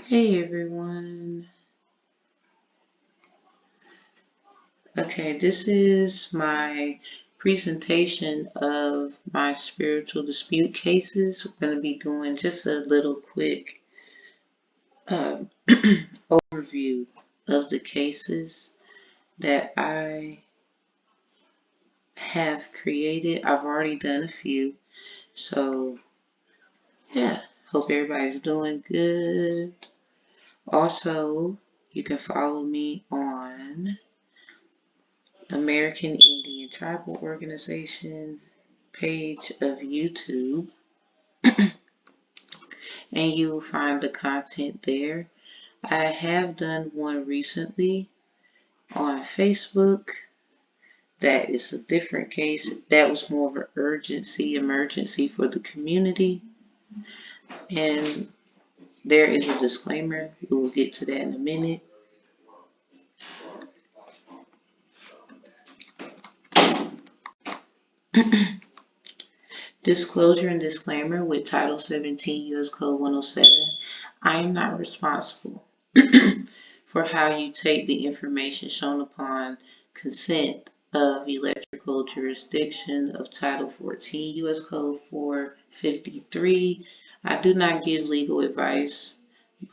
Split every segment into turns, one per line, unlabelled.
Hey everyone. Okay, this is my presentation of my spiritual dispute cases. We're going to be doing just a little quick uh, overview of the cases that I have created. I've already done a few, so yeah, hope everybody's doing good. Also, you can follow me on American Indian Tribal Organization page of YouTube, and you will find the content there. I have done one recently on Facebook. That is a different case. That was more of an emergency for the community. And there is a disclaimer. We will get to that in a minute. Disclosure and disclaimer with Title 17 U.S. Code 107. I am not responsible for how you take the information shown upon consent of electrical jurisdiction of Title 14 U.S. Code 453. I do not give legal advice,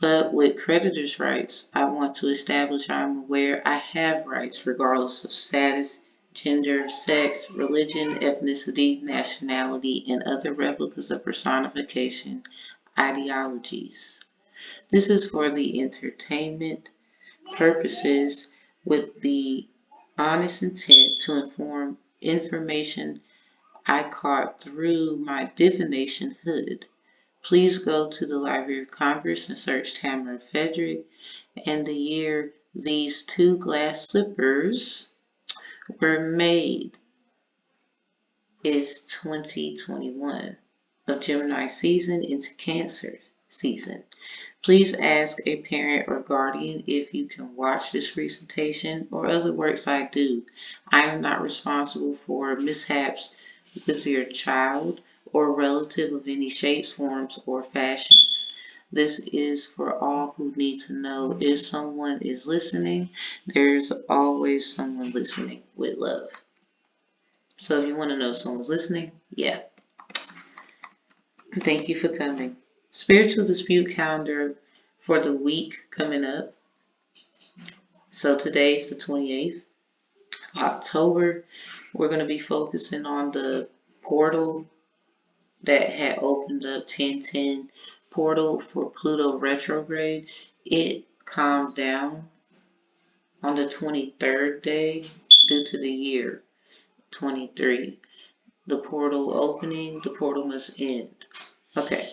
but with creditors' rights, I want to establish I am aware I have rights regardless of status, gender, sex, religion, ethnicity, nationality, and other replicas of personification ideologies. This is for the entertainment purposes with the honest intent to inform information I caught through my divination hood. Please go to the Library of Congress and search Tamara Frederick and the year these two glass slippers were made is 2021 of Gemini season into Cancer season. Please ask a parent or guardian if you can watch this presentation or other works I do. I am not responsible for mishaps with your child or relative of any shapes, forms, or fashions. This is for all who need to know if someone is listening. There's always someone listening with love. So if you want to know if someone's listening, yeah. Thank you for coming. Spiritual dispute calendar for the week coming up. So today's the 28th of October. We're going to be focusing on the portal that had opened up 1010 portal for Pluto retrograde. It calmed down on the 23rd day due to the year 23. The portal opening, the portal must end. Okay.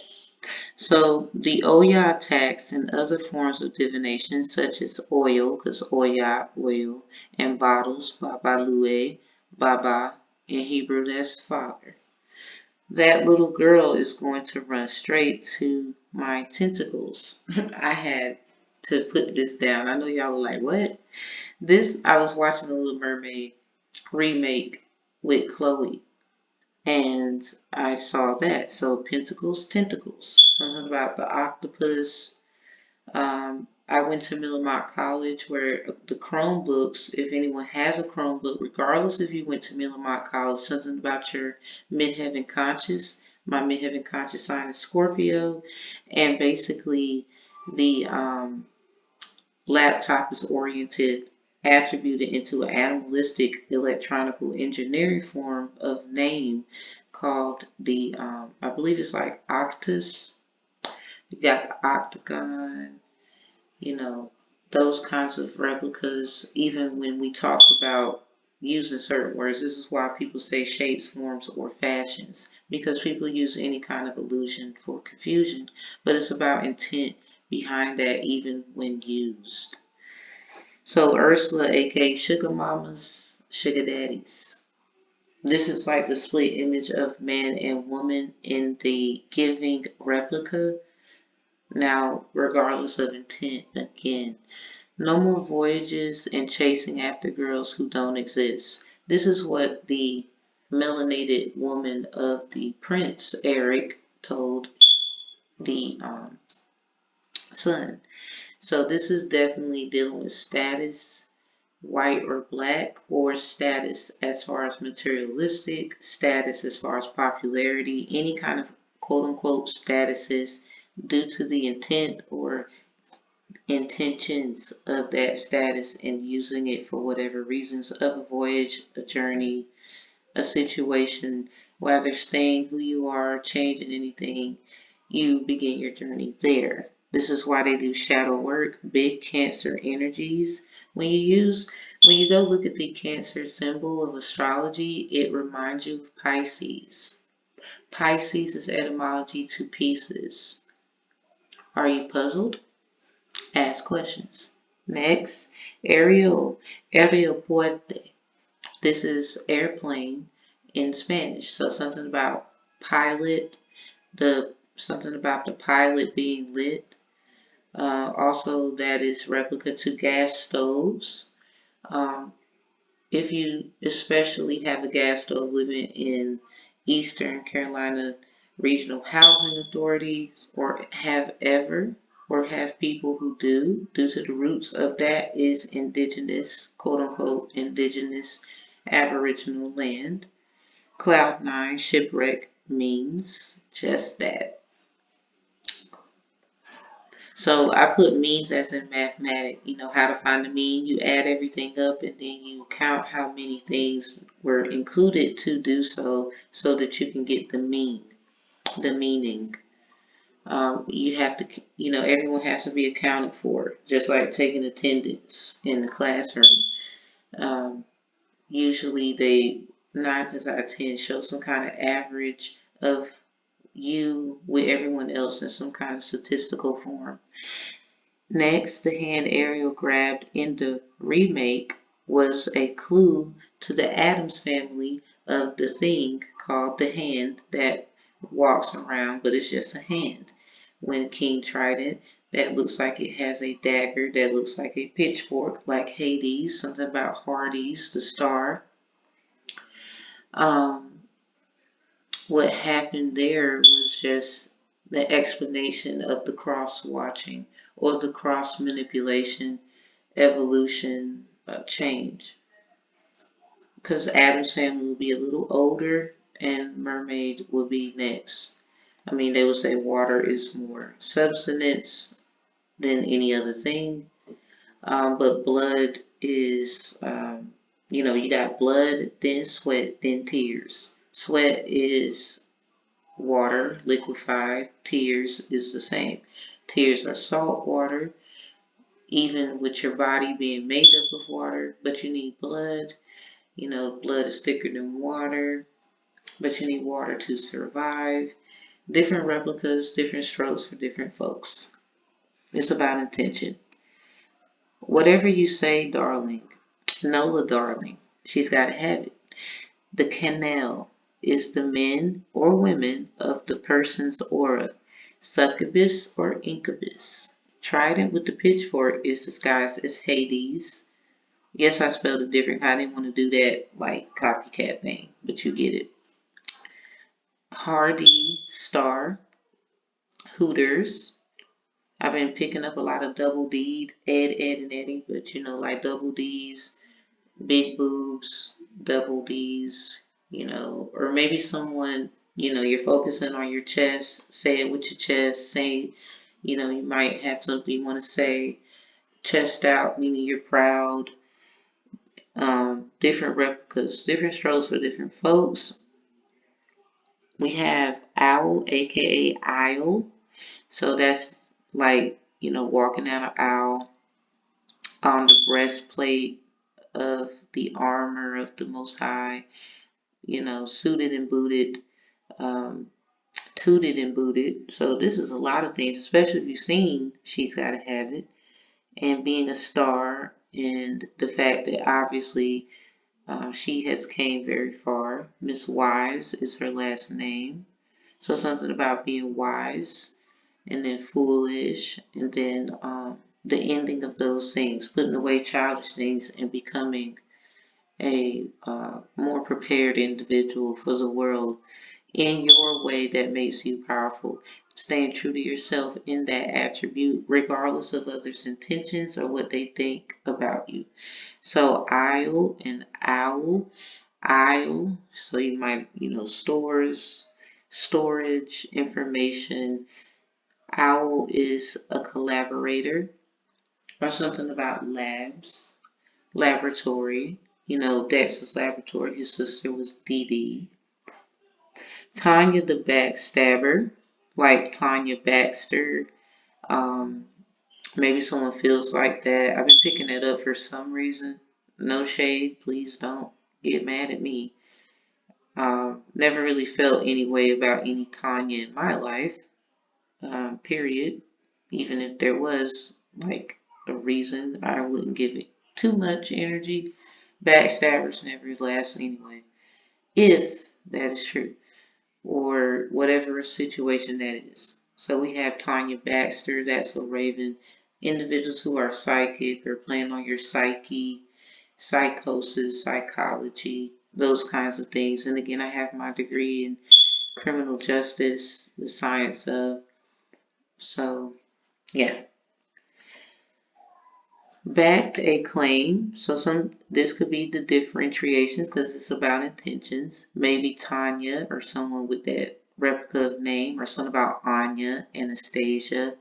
So the Oya attacks and other forms of divination such as oil, because Oya, oil, and bottles, Babalue, Baba, in Hebrew that's father. That little girl is going to run straight to my tentacles. I had to put this down. I know y'all are like, what? I was watching The Little Mermaid remake with Chloe. And I saw that. So pentacles, tentacles. Something about the octopus. I went to Millamont College where the Chromebooks, if anyone has a Chromebook, regardless if you went to Millamont College, something about your midheaven conscious. My midheaven conscious sign is Scorpio. And basically the laptop is attributed into an animalistic electronical engineering form of name called the, I believe it's like Octus. You got the octagon, those kinds of replicas. Even when we talk about using certain words, this is why people say shapes, forms, or fashions, because people use any kind of illusion for confusion, but it's about intent behind that even when used. So Ursula, aka Sugar Mamas, Sugar Daddies. This is like the split image of man and woman in the giving replica. Now, regardless of intent, again, no more voyages and chasing after girls who don't exist. This is what the melanated woman of the Prince Eric told the sun. So this is definitely dealing with status, white or black, or status as far as materialistic, status as far as popularity, any kind of quote unquote statuses due to the intent or intentions of that status and using it for whatever reasons of a voyage, a journey, a situation, whether staying who you are, changing anything, you begin your journey there. This is why they do shadow work, big Cancer energies. When you go look at the Cancer symbol of astrology, it reminds you of Pisces. Pisces is etymology to pieces. Are you puzzled? Ask questions. Next, aeropuerte. This is airplane in Spanish. So something about pilot, something about the pilot being lit. Also, that is replica to gas stoves. If you especially have a gas stove living in Eastern Carolina Regional Housing Authority, or have ever, or have people who do, due to the roots of that is indigenous, quote unquote, indigenous Aboriginal land. Cloud 9 shipwreck means just that. So I put means as in mathematics, you know how to find the mean. You add everything up and then you count how many things were included to do so, so that you can get the mean, the meaning. You have to, you know, everyone has to be accounted for, just like taking attendance in the classroom. Um, Usually they, 9 times out of 10, show some kind of average of you with everyone else in some kind of statistical form. Next, the hand Ariel grabbed in the remake was a clue to the Addams family of the thing called the hand that walks around, but it's just a hand. When King tried it, that looks like it has a dagger, that looks like a pitchfork, like Hades, something about Hades, the star. What happened there was just the explanation of the cross watching or the cross manipulation, evolution, change. Because Adam's family will be a little older and mermaid will be next. I mean, they would say water is more substance than any other thing, but blood is, you know, you got blood, then sweat, then tears. Sweat is water, liquefied. Tears is the same. Tears are salt water, even with your body being made up of water, but you need blood. You know, blood is thicker than water, but you need water to survive. Different replicas, different strokes for different folks. It's about intention. Whatever you say, darling, Nola, darling, she's got to have it. The canal is the men or women of the person's aura, succubus or incubus. Trident with the pitchfork is disguised as Hades. Yes, I spelled it different. I didn't want to do that like copycat thing, but you get it. Hardy, star, Hooters. I've been picking up a lot of double D, Ed, and Eddie, but you know, like double D's, big boobs, double D's, you know, or maybe someone, you know, you're focusing on your chest, say it with your chest, say, you know, you might have something you want to say, chest out, meaning you're proud. Different replicas, different strokes for different folks. We have owl, aka aisle. So that's like, you know, walking down an aisle on the breastplate of the armor of the Most High, you know, suited and booted, um, tooted and booted. So this is a lot of things, especially if you've seen She's Gotta Have It, and being a star, and the fact that obviously she has came very far. Miss Wise is her last name. So something about being wise, and then foolish, and then the ending of those things, putting away childish things and becoming a more prepared individual for the world. in your way that makes you powerful. Staying true to yourself in that attribute, regardless of others' intentions or what they think about you. So Isle and Owl. Isle, so you might, storage, information. Owl is a collaborator, or something about labs, laboratory. Dexter's laboratory, his sister was Dee Dee. Tanya the backstabber, like Tanya Baxter. Um, Maybe someone feels like that. I've been picking that up for some reason. No shade, please don't get mad at me. Never really felt any way about any Tanya in my life, period. Even if there was like a reason, I wouldn't give it too much energy. Backstabbers never last anyway, if that is true, or whatever situation that is. So we have Tanya Baxter, that's a raven. Individuals who are psychic or playing on your psyche, psychosis, psychology, those kinds of things. And again, I have my degree in criminal justice, the science of. So, yeah. Backed a claim. So this could be the differentiations because it's about intentions. Maybe Tanya or someone with that replica of name, or something about Anya, Anastasia,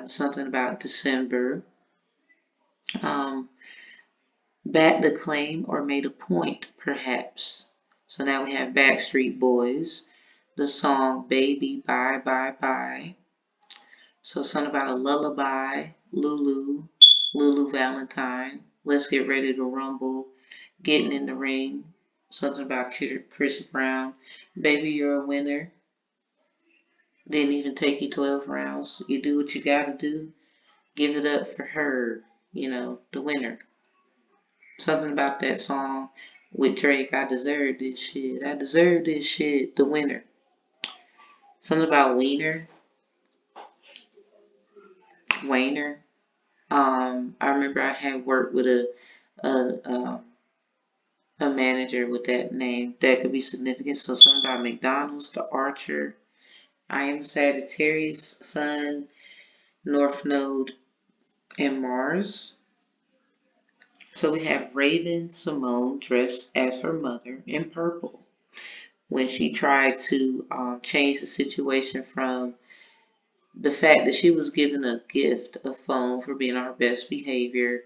something about December. Um, Backed the claim or made a point, perhaps. So now we have Backstreet Boys, the song Baby Bye Bye Bye. So something about a lullaby, Lulu Valentine, Let's Get Ready to Rumble, Getting in the Ring, something about Chris Brown, Baby You're a Winner, Didn't Even Take You 12 Rounds, You Do What You Gotta Do, Give It Up for Her, the winner. Something about that song with Drake, I Deserve This Shit, I Deserve This Shit, the winner. Something about Wayner. I remember I had worked with a manager with that name that could be significant. So something about McDonald's, the Archer. I am Sagittarius, Sun, North Node, and Mars. So we have Raven Simone dressed as her mother in purple when she tried to change the situation from the fact that she was given a gift, a phone for being on her best behavior,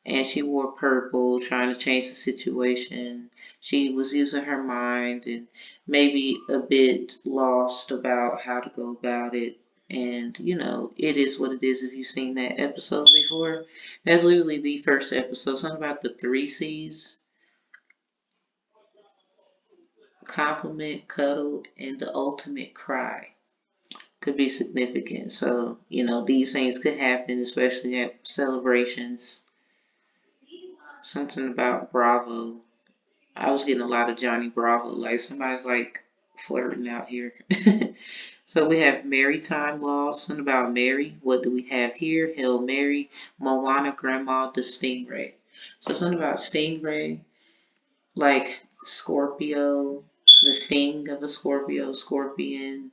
and she wore purple, trying to change the situation. She was using her mind and maybe a bit lost about how to go about it. And, it is what it is if you've seen that episode before. That's literally the first episode. Something about the three C's: compliment, cuddle, and the ultimate cry. Could be significant. So, these things could happen, especially at celebrations. Something about Bravo. I was getting a lot of Johnny Bravo. Like somebody's like flirting out here. So we have maritime laws. Something about Mary. What do we have here? Hail Mary, Moana, Grandma, the Stingray. So something about Stingray, like Scorpio, the sting of a Scorpio, Scorpion.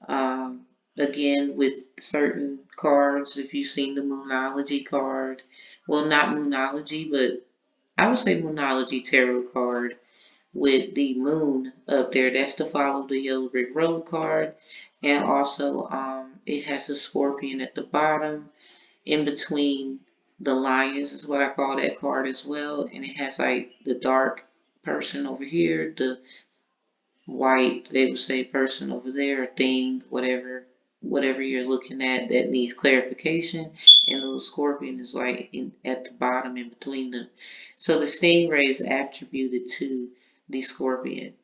Um, Again, with certain cards, if you've seen the Moonology card, well, not Moonology, but I would say Moonology tarot card with the moon up there. That's the Follow the Yellow Brick Road card. And also, it has a scorpion at the bottom in between the lions, is what I call that card as well. And it has like the dark person over here, the white, they would say person over there, thing, whatever you're looking at that needs clarification, and the little scorpion is like at the bottom in between them. So the stingray is attributed to the scorpion.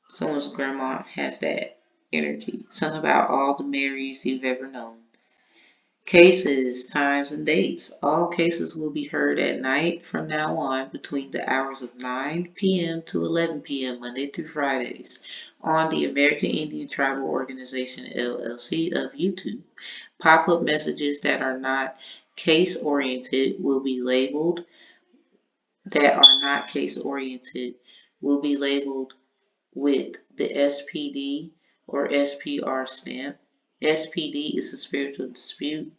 Someone's grandma has that energy. Something about all the Marys you've ever known. Cases, times, and dates. All cases will be heard at night from now on between the hours of 9 p.m. to 11 p.m. Monday through Fridays on the American Indian Tribal Organization LLC of YouTube. Pop-up messages that are not case-oriented will be labeled that are not case oriented will be labeled with the SPD or SPR stamp. SPD is a spiritual dispute,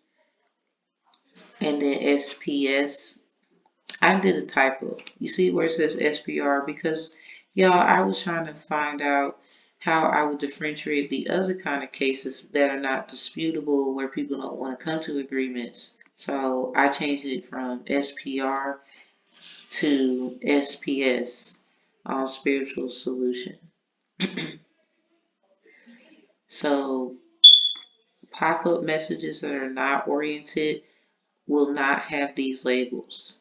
and then SPS. I did a typo. You see where it says SPR? Because, y'all, I was trying to find out how I would differentiate the other kind of cases that are not disputable, where people don't want to come to agreements. So I changed it from SPR to SPS, spiritual solution. So pop-up messages that are not oriented will not have these labels.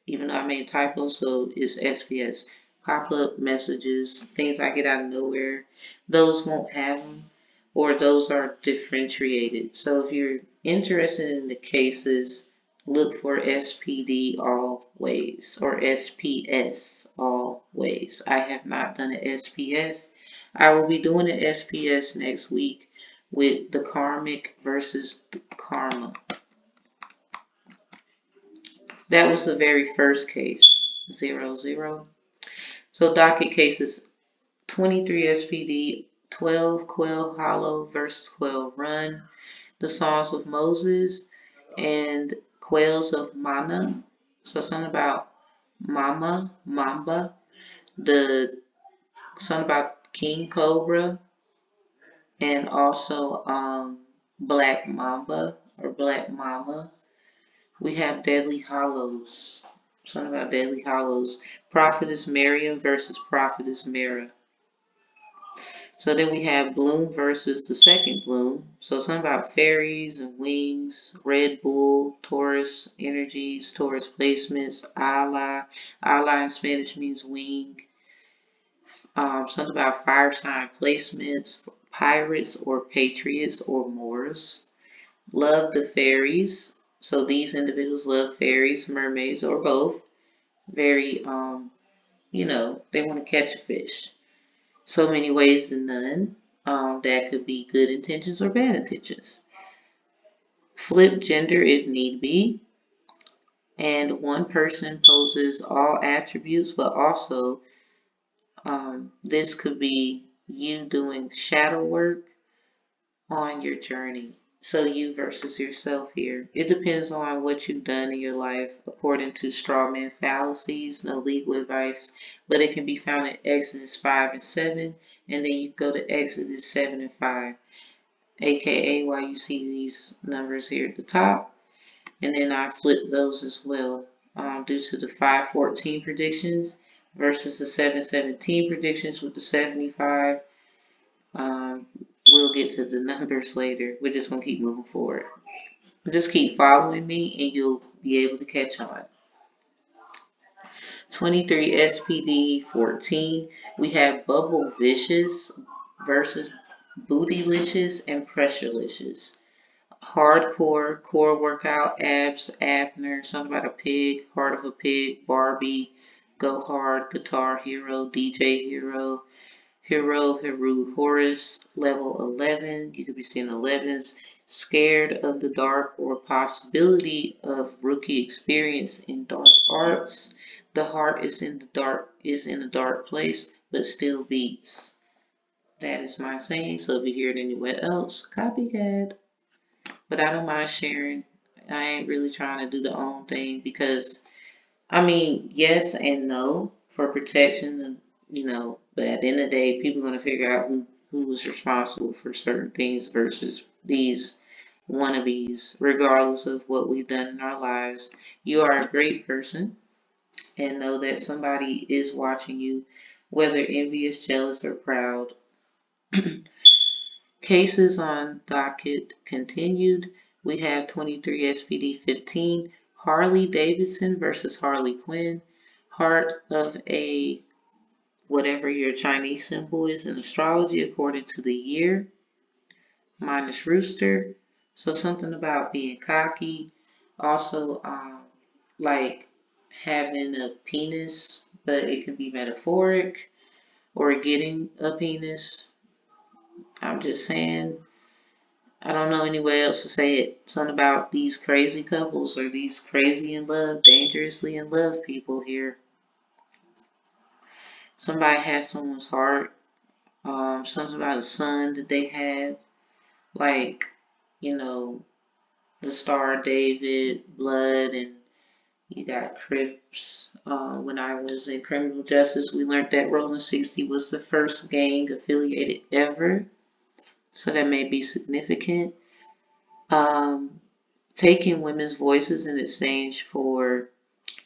Even though I made typos, so it's SPS. Pop-up messages, things I get out of nowhere, those won't have them, or those are differentiated. So if you're interested in the cases, look for SPD always, or SPS always. I have not done an SPS. I will be doing an SPS next week with the karmic versus the karma. That was the very first case, 0-0. So docket cases 23 SPD, 12 Quail Hollow versus Quail Run, the Songs of Moses, and Quails of Mana. So something about Mamba, something about King Cobra, and also Black Mamba or Black Mama. We have Deadly Hollows. Something about Deadly Hollows. Prophetess Miriam versus Prophetess Mira. So then we have Bloom versus the second Bloom. So something about fairies and wings, Red Bull, Taurus energies, Taurus placements, ala. Ala in Spanish means wing. Something about fire sign placements, pirates or patriots or Moors. Love the fairies. So these individuals love fairies, mermaids, or both. Very, they want to catch a fish. So many ways than none. That could be good intentions or bad intentions. Flip gender if need be. And one person poses all attributes, but also this could be you doing shadow work on your journey. So you versus yourself here. It depends on what you've done in your life according to strawman fallacies, no legal advice, but it can be found in Exodus 5 and 7, and then you go to Exodus 7 and 5, aka why you see these numbers here at the top, and then I flip those as well due to the 5:14 predictions versus the 7:17 predictions with the 75. Um, we'll get to the numbers later. We're just going to keep moving forward. Just keep following me and you'll be able to catch on. 23 SPD 14. We have Bubble Vicious versus Bootylicious and Pressurelicious. Hardcore, core workout, abs, Abner, something about a pig, heart of a pig, Barbie, Go Hard, Guitar Hero, DJ Hero, Heru, Horus, level 11. You could be seeing 11s. Scared of the dark or possibility of rookie experience in dark arts. The heart is in a dark place, but still beats. That is my saying. So if you hear it anywhere else, copycat. But I don't mind sharing. I ain't really trying to do the own thing because yes and no for protection, but at the end of the day, people are going to figure out who was responsible for certain things versus these wannabes, regardless of what we've done in our lives. You are a great person and know that somebody is watching you, whether envious, jealous, or proud. Cases on docket continued. We have 23 SPD 15, Harley Davidson versus Harley Quinn, heart of a whatever your Chinese symbol is in astrology according to the year, minus rooster. So something about being cocky. Also, like having a penis, but it can be metaphoric, or getting a penis. I'm just saying. I don't know any way else to say it. Something about these crazy couples or these crazy in love, dangerously in love people here. Somebody has someone's heart. Something about a son that they have, like, you know, the Star of David, Blood, and you got Crips. When I was in criminal justice, we learned that Rolling 60 was the first gang affiliated ever, so that may be significant. Um, Taking women's voices in exchange for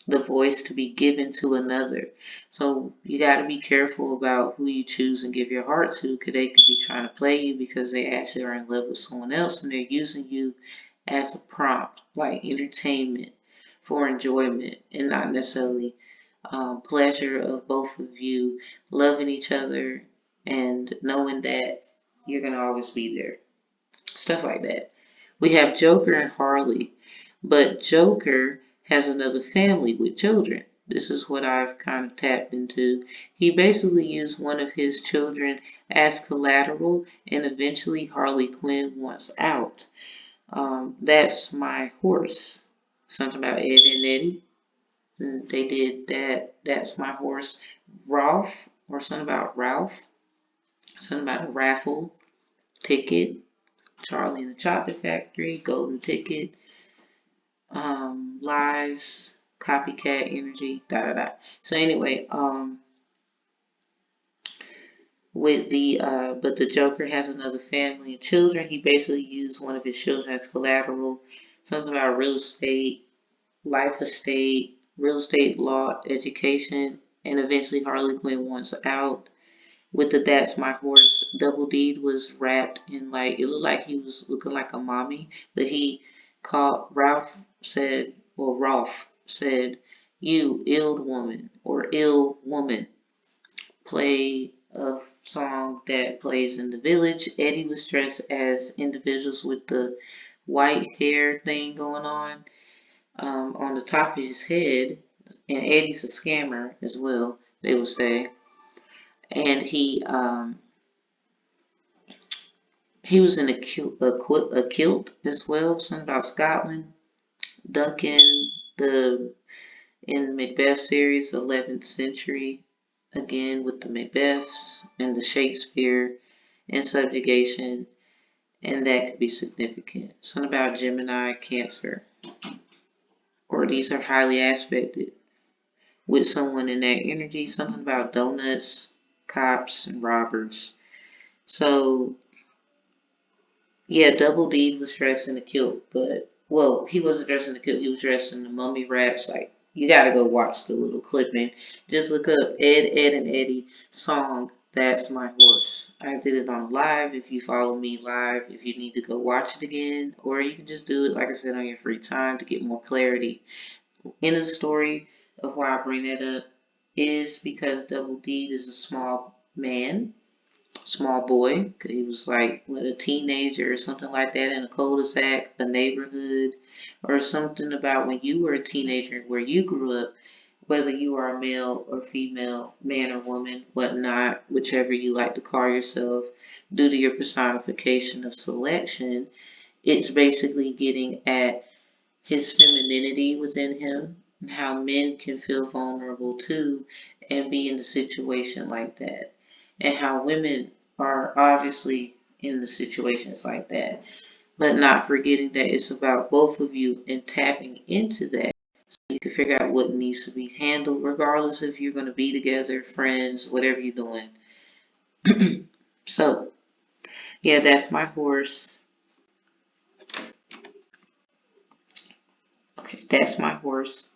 the voice to be given to another. So you got to be careful about who you choose and give your heart to, because they could be trying to play you because they actually are in love with someone else and they're using you as a prompt, like entertainment for enjoyment and not necessarily pleasure of both of you loving each other and knowing that you're going to always be there. Stuff like that. We have Joker and Harley, but Joker has another family with children. This is what I've kind of tapped into. He basically used one of his children as collateral, and eventually Harley Quinn wants out. That's my horse. Something about Ed and Eddie. They did that. That's my horse. Rolf, or something about Ralph. Something about a raffle ticket. Charlie and the Chocolate Factory, Golden Ticket, Lies, Copycat Energy, da da da. So anyway, with the but the Joker has another family and children. He basically used one of his children as collateral. Something about real estate, life estate, real estate law, education, and eventually Harley Quinn wants out. With the That's My Horse, Double Deed was wrapped in, like, it looked like he was looking like a mommy, but he called Ralph said, "You ill woman," or "ill woman." Play a song that plays in the village. Eddie was dressed as individuals with the white hair thing going on the top of his head, and Eddie's a scammer as well, they would say. And he was in a kilt as well, something about Scotland. Duncan, the in Macbeth series, 11th century, again with the Macbeths and the Shakespeare and subjugation, and that could be significant. Something about Gemini, Cancer, or these are highly aspected with someone in that energy. Something about donuts, cops, and robbers. So yeah, Double D was dressed in a kilt, but, well, he wasn't dressed in the kilt. He was dressed in the mummy wraps. Like, you gotta go watch the little clipping. Just look up Ed and Eddie song. That's My Horse. I did it on live. If you follow me live, if you need to go watch it again, or you can just do it, like I said, on your free time to get more clarity. In the story of why I bring that up is because Double D is a small boy. He was like, what, a teenager or something like that in a cul-de-sac, a neighborhood, or something about when you were a teenager, where you grew up, whether you are a male or female, man or woman, whatnot, whichever you like to call yourself, due to your personification of selection. It's basically getting at his femininity within him and how men can feel vulnerable too and be in a situation like that, and how women are obviously in the situations like that, but not forgetting that it's about both of you and tapping into that so you can figure out what needs to be handled, regardless if you're going to be together, friends, whatever you're doing. So yeah, that's my horse. Okay, that's my horse.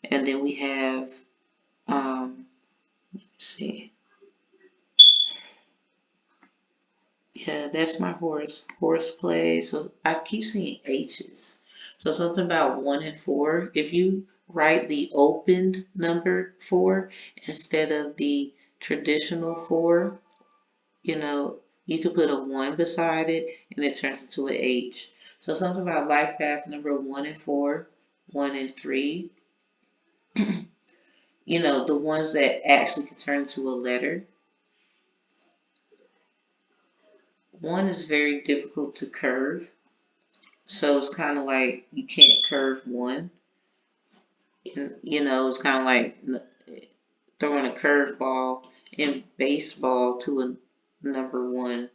And then we have let's see. Yeah, that's my horse. Horseplay. So I keep seeing H's. So something about 1 and 4. If you write the opened number 4 instead of the traditional 4, you know, you could put a 1 beside it and it turns into an H. So something about life path number 1 and 4, 1 and 3. You know, the ones that actually can turn into a letter. 1 is very difficult to curve. So it's kind of like you can't curve 1. You know, it's kind of like throwing a curveball in baseball to a number one,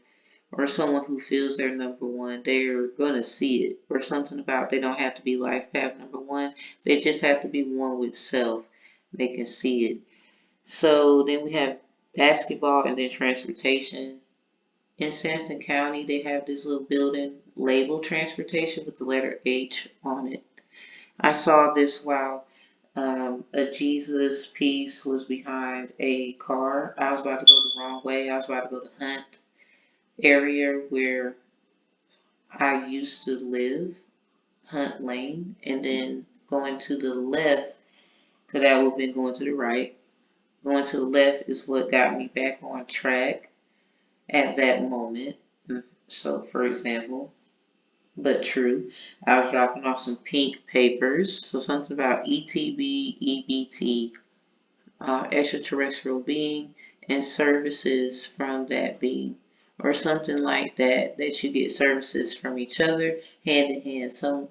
or someone who feels they're number one, they're going to see it. Or something about they don't have to be life path number one. They just have to be one with self. They can see it. So then we have basketball and then transportation. In Sanson County, they have this little building labeled transportation with the letter H on it. I saw this while a Jesus piece was behind a car. I was about to go the wrong way. I was about to go to Hunt area where I used to live, Hunt Lane, and then going to the left, because that would have been going to the right. Going to the left is what got me back on track at that moment. So, for example, but true, I was dropping off some pink papers. So, something about ETB, EBT, extraterrestrial being, and services from that being. Or something like that, that you get services from each other, hand in hand. So,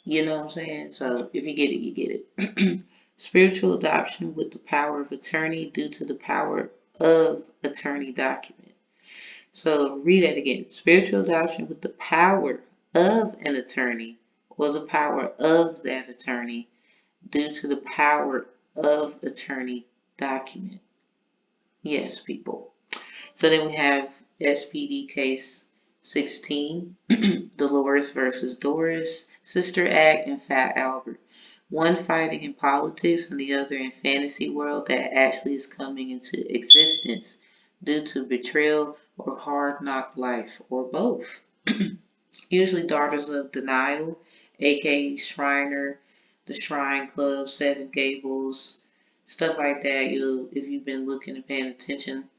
you know what I'm saying? So, if you get it, you get it. Spiritual adoption with the power of attorney due to the power of attorney document. So read that again. Spiritual adoption with the power of an attorney or the power of that attorney due to the power of attorney document. Yes, people. So then we have SPD case 16, Dolores versus Doris, Sister Act, and Fat Albert. One fighting in politics and the other in fantasy world that actually is coming into existence due to betrayal or hard knock life, or both. Usually daughters of denial, aka Shriner, the Shrine Club, Seven Gables, stuff like that. If you've been looking and paying attention.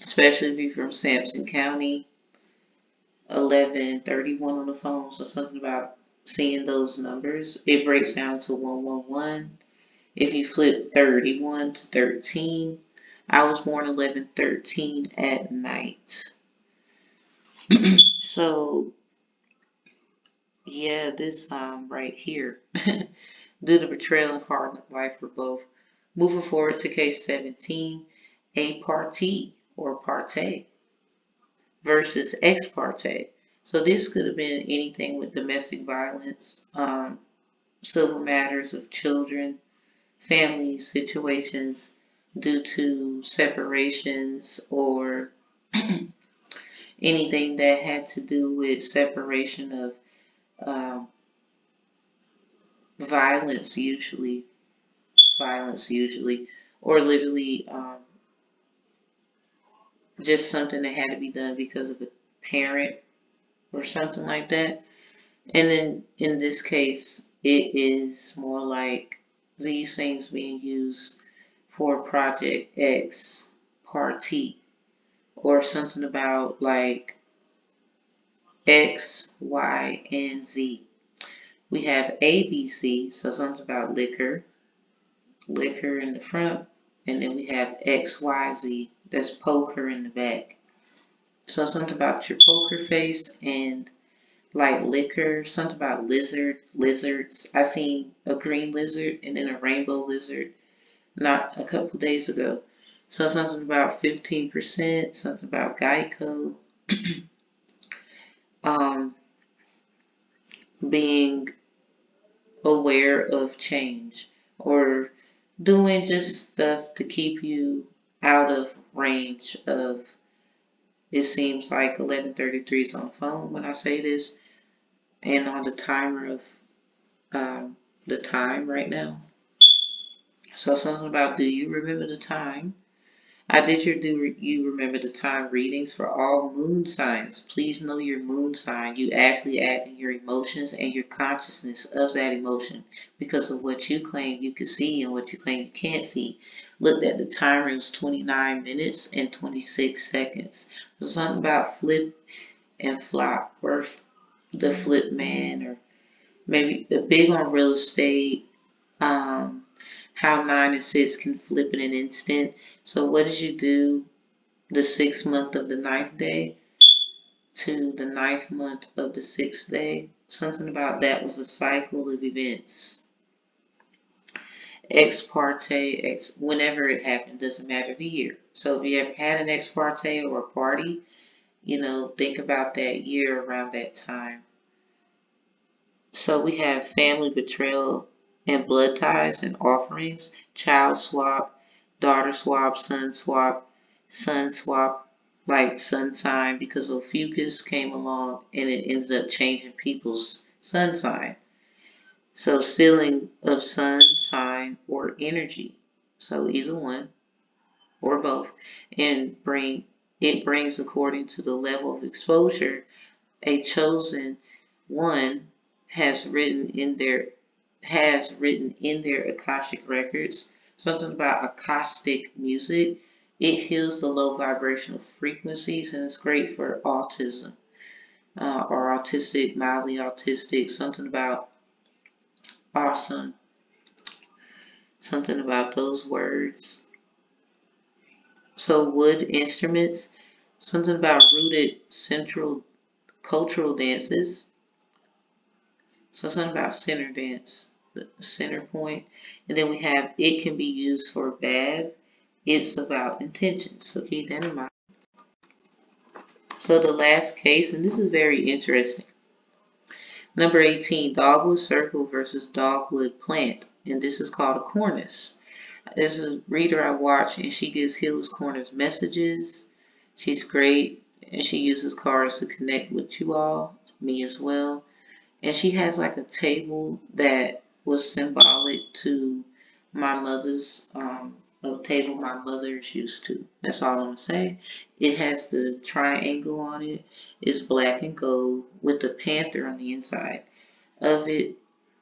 Especially if you're from Sampson County, 1131 on the phone. So something about seeing those numbers. It breaks down to 111. If you flip 31 to 13, I was born 1113 at night. So yeah, this right here, due to betrayal and hard life for both. Moving forward to case 17, a party or parte versus ex parte. So this could have been anything with domestic violence, civil matters of children, family situations due to separations, or anything that had to do with separation of violence usually, or literally just something that had to be done because of a parent or something like that. And then in this case, it is more like these things being used for Project X Party, or something about like X, Y, and Z. We have ABC, so something about liquor in the front, and then we have XYZ, that's poker in the back. So something about your poker face and like liquor, something about lizards. I seen a green lizard and then a rainbow lizard not a couple days ago. So something about 15%, something about Geico, being aware of change, or doing just stuff to keep you out of range of, it seems like 11:33 is on the phone when I say this, and on the timer of the time right now. So something about, do you remember the time? I did your do you remember the time readings for all moon signs. Please know your moon sign. You actually add in your emotions and your consciousness of that emotion because of what you claim you can see and what you claim you can't see. Looked at the timer, it was 29 minutes and 26 seconds. Something about flip and flop, or the flip man, or maybe the big on real estate. How 9 and 6 can flip in an instant. So what did you do the 6th month of the 9th day to the 9th month of the 6th day? Something about that was a cycle of events. ex parte, whenever it happened, doesn't matter the year. So if you ever had an ex parte or a party, think about that year around that time. So we have family betrayal and blood ties and offerings, child swap, daughter swap, son swap, like sun sign, because Ophiuchus came along and it ended up changing people's sun sign. So stealing of sun sign or energy. So either one or both. And it brings according to the level of exposure a chosen one has written in their Akashic records something about acoustic music. It heals the low vibrational frequencies and it's great for autism or autistic, mildly autistic, something about awesome, something about those words. So wood instruments, something about rooted central cultural dances. So something about center dance, the center point. And then we have it can be used for bad. It's about intentions. So keep that in mind. So the last case, and this is very interesting. Number 18, dogwood circle versus dogwood plant. And this is called a cornice. There's a reader I watch and she gives Hillis Corners messages. She's great and she uses cards to connect with you all, me as well. And she has like a table that was symbolic to my mother's, a table my mother's used to. That's all I'm gonna say. It has the triangle on it. It's black and gold with the panther on the inside of it.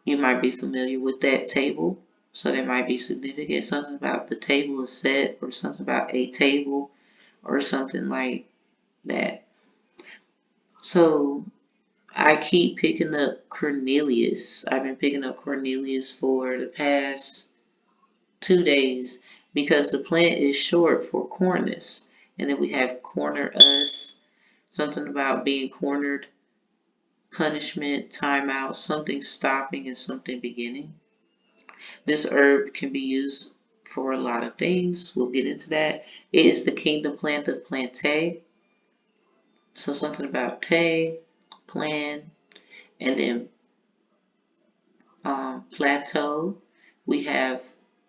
You might be familiar with that table, so there might be significant something about the table is set or something about a table or something like that. So I keep picking up Cornelius. I've been picking up Cornelius for the past 2 days because the plant is short for cornice. And then we have corner us, something about being cornered, punishment, timeout, something stopping and something beginning. This herb can be used for a lot of things. We'll get into that. It is the kingdom plant of plantae. So something about te, plan, and then plateau. We have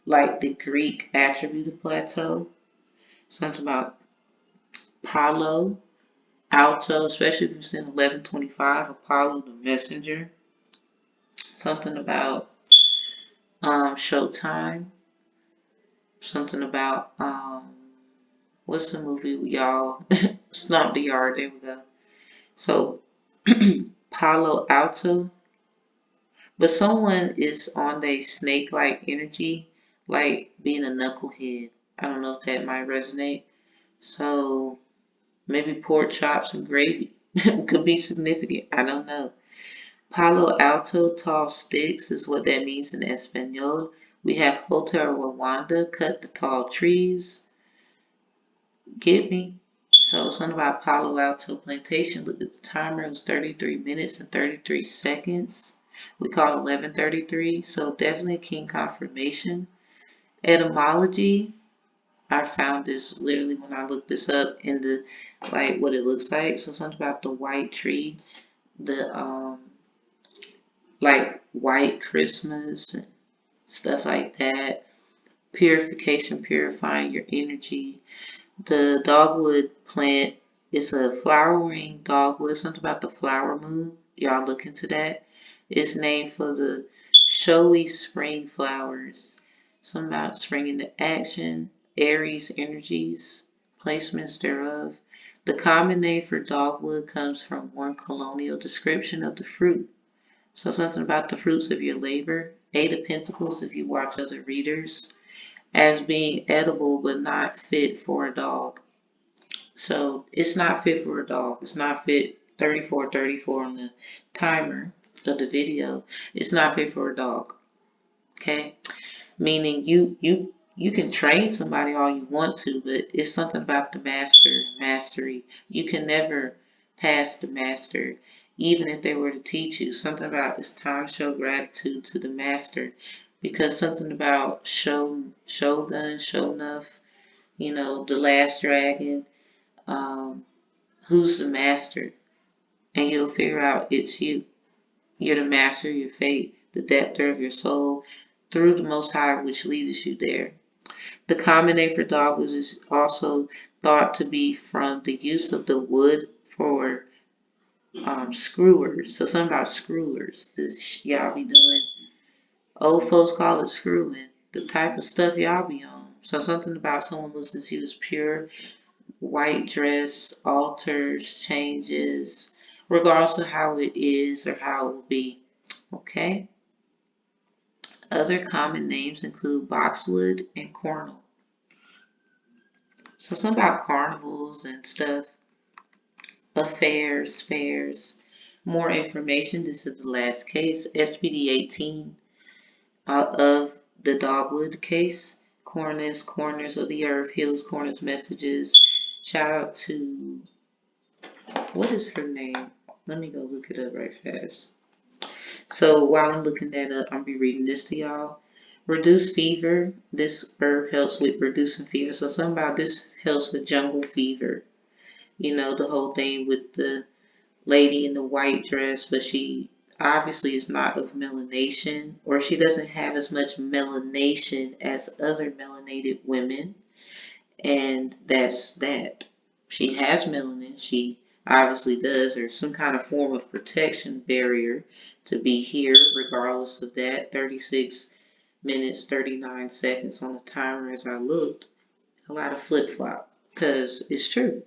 like the Greek attribute of plateau. Something about Apollo, Alto, especially if it's in 1125, Apollo the messenger. Something about Showtime. Something about what's the movie y'all? Stomp the Yard. There we go. So Palo Alto. But someone is on a snake-like energy, like being a knucklehead. I don't know if that might resonate. So maybe pork chops and gravy could be significant. I don't know. Palo Alto, tall sticks is what that means in Espanol. We have Hotel Rwanda, cut the tall trees. Get me? So something about Palo Alto Plantation. Look at the timer. It was 33 minutes and 33 seconds. We call 11:33. So definitely a king confirmation. Etymology. I found this literally when I looked this up in the like what it looks like. So something about the white tree, the like white Christmas and stuff like that. Purification, purifying your energy. The dogwood plant is a flowering dogwood. Something about the flower moon. Y'all look into that. It's named for the showy spring flowers. Something about spring into action. Aries energies, placements thereof. The common name for dogwood comes from one colonial description of the fruit. So something about the fruits of your labor. Eight of Pentacles if you watch other readers. As being edible but not fit for a dog. So it's not fit for a dog. It's not fit 34 on the timer of the video. It's not fit for a dog. Okay? Meaning you can train somebody all you want to, but it's something about the mastery. You can never pass the master, even if they were to teach you. Something about it's time to show gratitude to the master. because something about Shogun, Show Enough, The Last Dragon, um, who's the master, and you'll figure out it's you. You're the master of your fate, the debtor of your soul, through the Most High, which leads you there. The common name for dogwoods is also thought to be from the use of the wood for screwers. So something about screwers. This y'all be doing. Old folks call it screwing. The type of stuff y'all be on. So something about someone listens to use pure white dress, alters, changes, regardless of how it is or how it will be. Okay? Other common names include boxwood and cornel. So something about carnivals and stuff. Fairs. More information. This is the last case. SPD 18 of the Dogwood case. Corners of the Earth, Hills, Corners messages. Shout out to, what is her name? Let me go look it up right fast. So while I'm looking that up, I'm going to be reading this to y'all. Reduce fever. This herb helps with reducing fever. So something about this helps with jungle fever. The whole thing with the lady in the white dress, but she obviously is not of melanation, or she doesn't have as much melanation as other melanated women, and that's that. She has melanin, she obviously does, or some kind of form of protection barrier to be here, regardless of that. 36 minutes, 39 seconds on the timer as I looked. A lot of flip-flop, because it's true.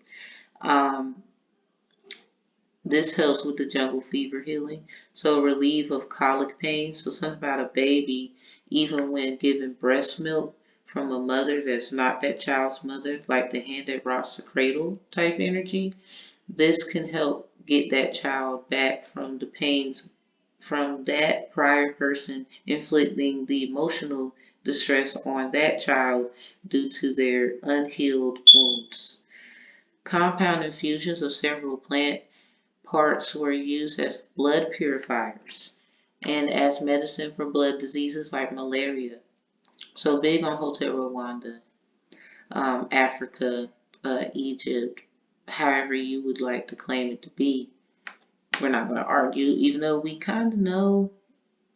This helps with the jungle fever healing. So relief of colic pain. So something about a baby, even when given breast milk from a mother that's not that child's mother, like the hand that rocks the cradle type energy, this can help get that child back from the pains from that prior person inflicting the emotional distress on that child due to their unhealed wounds. Compound infusions of several plant parts were used as blood purifiers and as medicine for blood diseases like malaria. So big on Hotel Rwanda, Africa, Egypt, however you would like to claim it to be. We're not going to argue, even though we kind of know,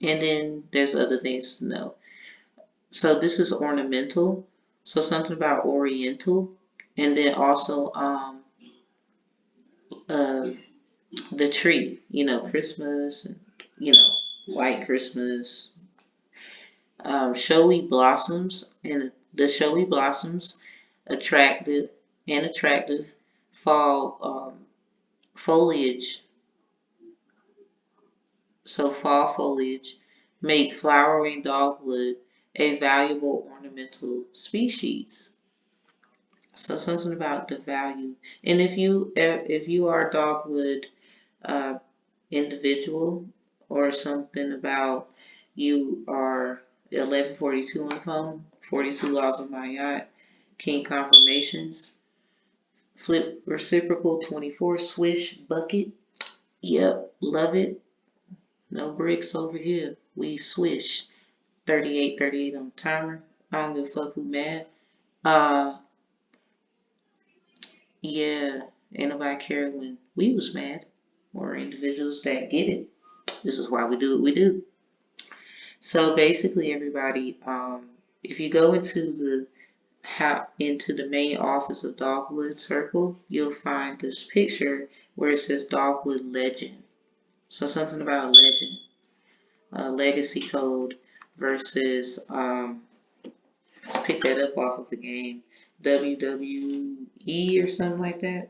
and then there's other things to know. So this is ornamental, so something about oriental, and then also the tree, Christmas, white Christmas, showy blossoms, and the showy blossoms, attractive fall foliage. So fall foliage make flowering dogwood a valuable ornamental species. So something about the value, and if you are a dogwood uh, individual, or something about you are 1142 on the phone, 42 laws of my yacht, king confirmations, flip reciprocal 24 swish bucket. Yep, love it. No bricks over here. We swish. 38 on the timer. I don't give a fuck who mad. Yeah, ain't nobody care when we was mad, or individuals that get it. This is why we do what we do. So basically, everybody, if you go into the main office of Dogwood Circle, you'll find this picture where it says Dogwood Legend. So something about a legend, a legacy code versus let's pick that up off of the game, WWE or something like that.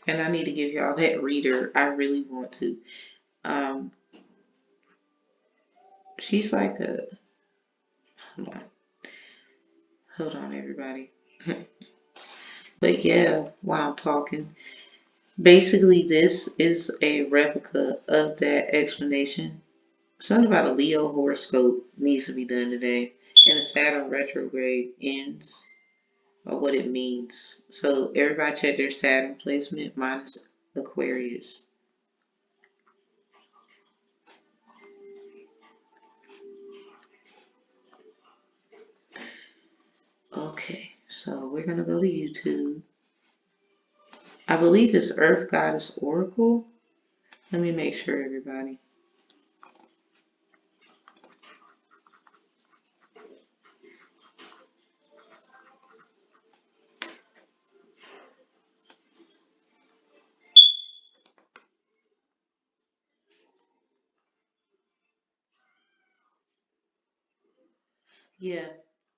And I need to give y'all that reader. I really want to. Um, she's like a, hold on everybody. But yeah, while I'm talking, basically this is a replica of that explanation. Something about a Leo horoscope needs to be done today. And the Saturn retrograde ends, or what it means. So everybody check their Saturn placement. Mine is Aquarius. So we're going to go to YouTube. I believe it's Earth Goddess Oracle. Let me make sure, everybody. Yeah,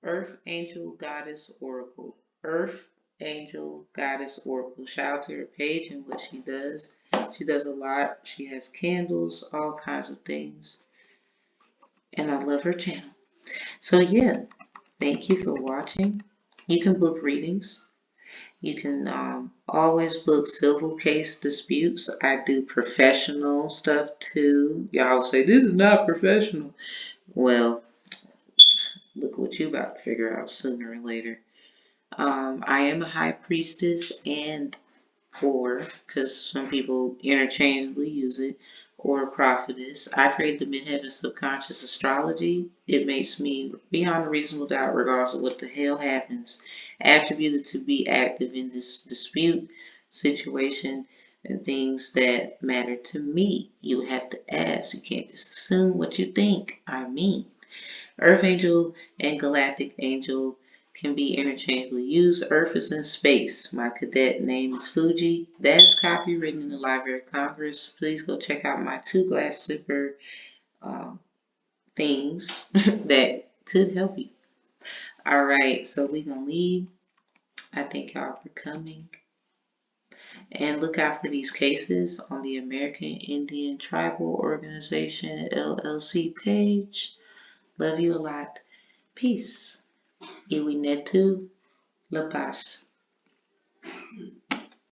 Earth Angel Goddess Oracle. Earth Angel Goddess Oracle. Shout out to her page and what she does. She does a lot. She has candles, all kinds of things. And I love her channel. So yeah, thank you for watching. You can book readings. You can always book civil case disputes. I do professional stuff too. Y'all say, this is not professional. Well, look what you about to figure out sooner or later. I am a high priestess and or, because some people interchangeably use it, or a prophetess. I create the midheaven subconscious astrology. It makes me beyond a reasonable doubt, regardless of what the hell happens, attributed to be active in this dispute situation and things that matter to me. You have to ask. You can't just assume what you think. I mean. Earth Angel and Galactic Angel can be interchangeably used. Earth is in space. My cadet name is Fuji. That is copywritten in the Library of Congress. Please go check out my 2 glass slipper things that could help you. All right, so we're going to leave. I thank y'all for coming. And look out for these cases on the American Indian Tribal Organization LLC page. Love you a lot. Peace. Iwinetu La Paz.